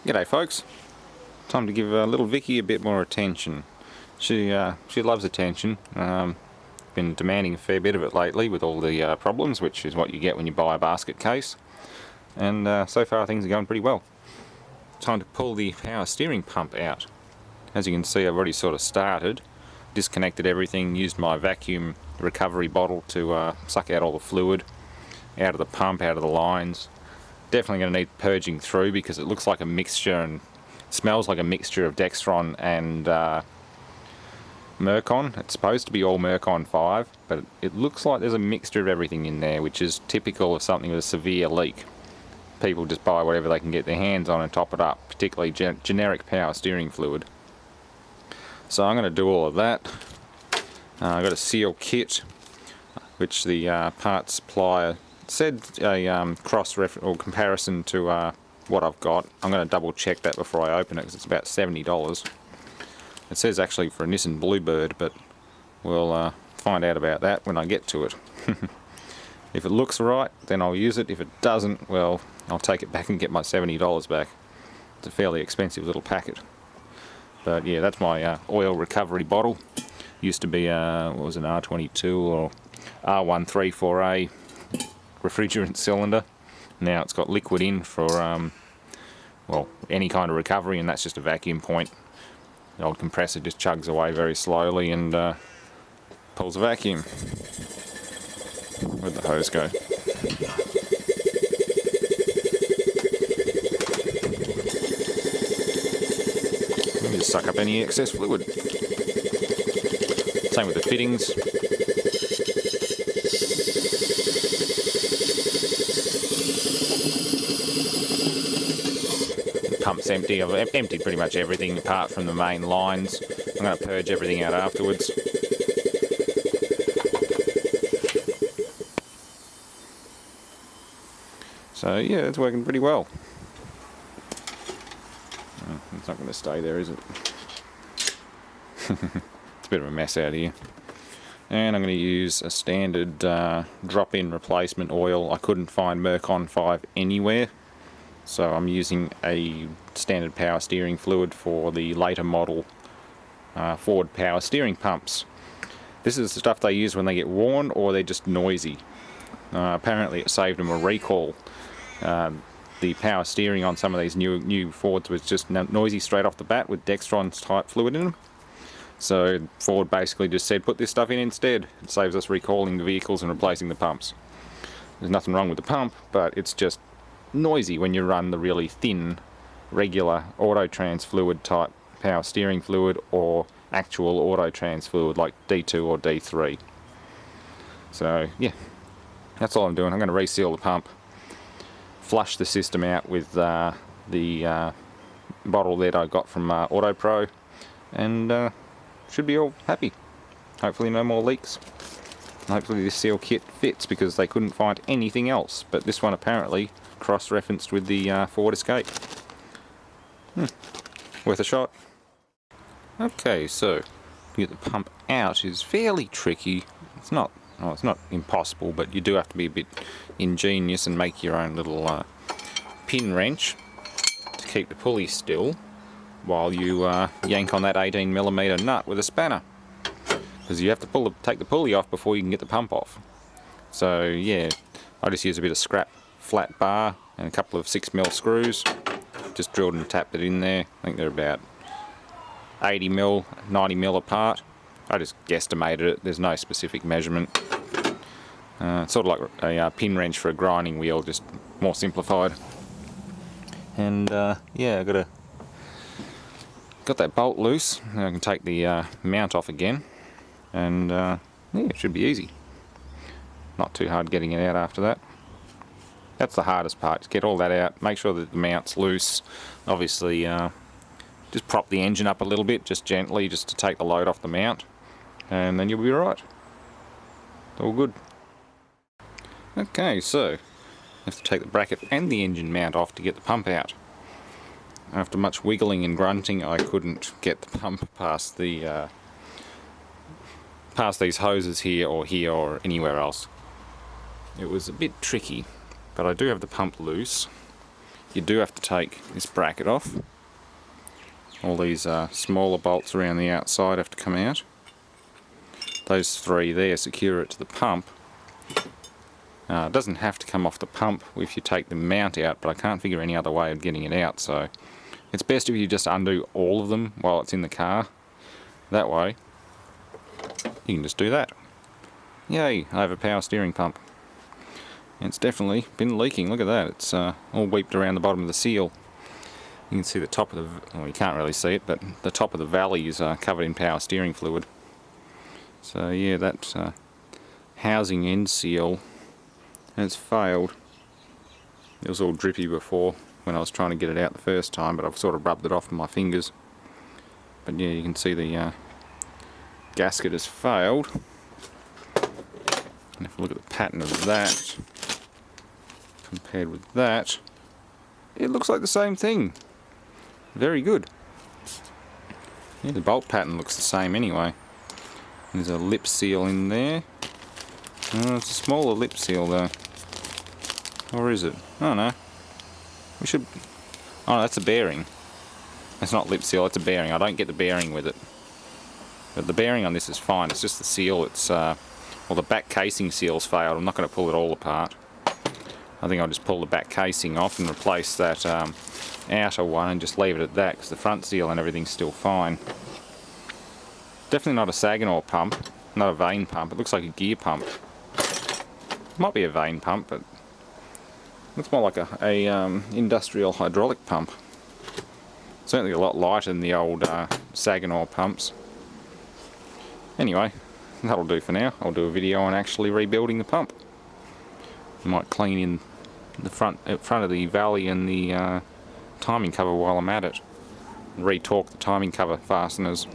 G'day folks, time to give little Vicky a bit more attention. She loves attention, been demanding a fair bit of it lately with all the problems, which is what you get when you buy a basket case, and so far things are going pretty well. Time to pull the power steering pump out. As you can see, I've already sort of started, disconnected everything, used my vacuum recovery bottle to suck out all the fluid out of the pump, out of the lines. Definitely going to need purging through because it looks like a mixture and smells like a mixture of Dextron and Mercon. It's supposed to be all Mercon 5, but it looks like there's a mixture of everything in there, which is typical of something with a severe leak. People just buy whatever they can get their hands on and top it up, particularly generic power steering fluid. So I'm going to do all of that. I've got a seal kit, which the parts supplier said a cross-reference or comparison to what I've got. I'm going to double check that before I open it because it's about $70. It says actually for a Nissan Bluebird, but we'll find out about that when I get to it. If it looks right, then I'll use it. If it doesn't, well, I'll take it back and get my $70 back. It's a fairly expensive little packet. But yeah, that's my oil recovery bottle. Used to be what was an R22 or R134A refrigerant cylinder. Now it's got liquid in for well, any kind of recovery, and that's just a vacuum point. The old compressor just chugs away very slowly and pulls a vacuum. Where'd the hose go? Let me just suck up any excess fluid. Same with the fittings. Pump's empty. I've emptied pretty much everything apart from the main lines. I'm going to purge everything out afterwards. So yeah, it's working pretty well. It's not going to stay there, is it? It's a bit of a mess out here. And I'm going to use a standard drop-in replacement oil. I couldn't find Mercon 5 anywhere, so I'm using a standard power steering fluid for the later model Ford power steering pumps. This is the stuff they use when they get worn or they're just noisy. Apparently it saved them a recall. The power steering on some of these new Fords was just noisy straight off the bat with Dextron's type fluid in them. So Ford basically just said, put this stuff in instead. It saves us recalling the vehicles and replacing the pumps. There's nothing wrong with the pump, but it's just noisy when you run the really thin, regular auto-trans fluid type power steering fluid or actual auto-trans fluid like D2 or D3. So yeah, that's all I'm doing. I'm going to reseal the pump, flush the system out with the bottle that I got from AutoPro, and should be all happy. Hopefully no more leaks. Hopefully this seal kit fits because they couldn't find anything else, but this one apparently cross-referenced with the Ford Escape. Worth a shot. Okay, so to get the pump out is fairly tricky. It's not impossible, but you do have to be a bit ingenious and make your own little pin wrench to keep the pulley still while you yank on that 18mm nut with a spanner, because you have to take the pulley off before you can get the pump off. So yeah, I just use a bit of scrap flat bar and a couple of 6mm screws. Just drilled and tapped it in there. I think they're about 80mm, 90mm apart. I just guesstimated it. There's no specific measurement. It's sort of like a pin wrench for a grinding wheel, just more simplified. And yeah, I got that bolt loose. Now I can take the mount off again, and yeah, it should be easy. Not too hard getting it out after that. That's the hardest part, just get all that out, make sure that the mount's loose. Obviously just prop the engine up a little bit, just gently, just to take the load off the mount, and then you'll be alright. All good. Okay, so I have to take the bracket and the engine mount off to get the pump out. After much wiggling and grunting, I couldn't get the pump past the past these hoses here or anywhere else. It was a bit tricky, but I do have the pump loose. you do have to take this bracket off. All these smaller bolts around the outside have to come out. Those three there secure it to the pump. It doesn't have to come off the pump if you take the mount out, but I can't figure any other way of getting it out, so it's best if you just undo all of them while it's in the car. That way you can just do that. Yay, I have a power steering pump. And it's definitely been leaking. Look at that, it's all weeped around the bottom of the seal. You can see the top of the, well, you can't really see it, but the top of the valley is covered in power steering fluid. So yeah, that housing end seal has failed. It was all drippy before when I was trying to get it out the first time, but I've sort of rubbed it off with my fingers. But yeah, you can see the gasket has failed. And if you look at the pattern of that compared with that, it looks like the same thing. Very good. Yeah, the bolt pattern looks the same anyway. There's a lip seal in there. Oh, it's a smaller lip seal though. Or is it? Oh no. We should... Oh no, that's a bearing. That's not lip seal, it's a bearing. I don't get the bearing with it. But the bearing on this is fine, it's just the seal. It's well, the back casing seal's failed. I'm not going to pull it all apart. I think I'll just pull the back casing off and replace that outer one and just leave it at that, because the front seal and everything's still fine. Definitely not a Saginaw pump, not a vane pump. It looks like a gear pump. Might be a vane pump, but looks more like a industrial hydraulic pump. Certainly a lot lighter than the old Saginaw pumps. Anyway, that'll do for now. I'll do a video on actually rebuilding the pump. Might clean in the front of the valley and the timing cover while I'm at it. Re-torque the timing cover fasteners.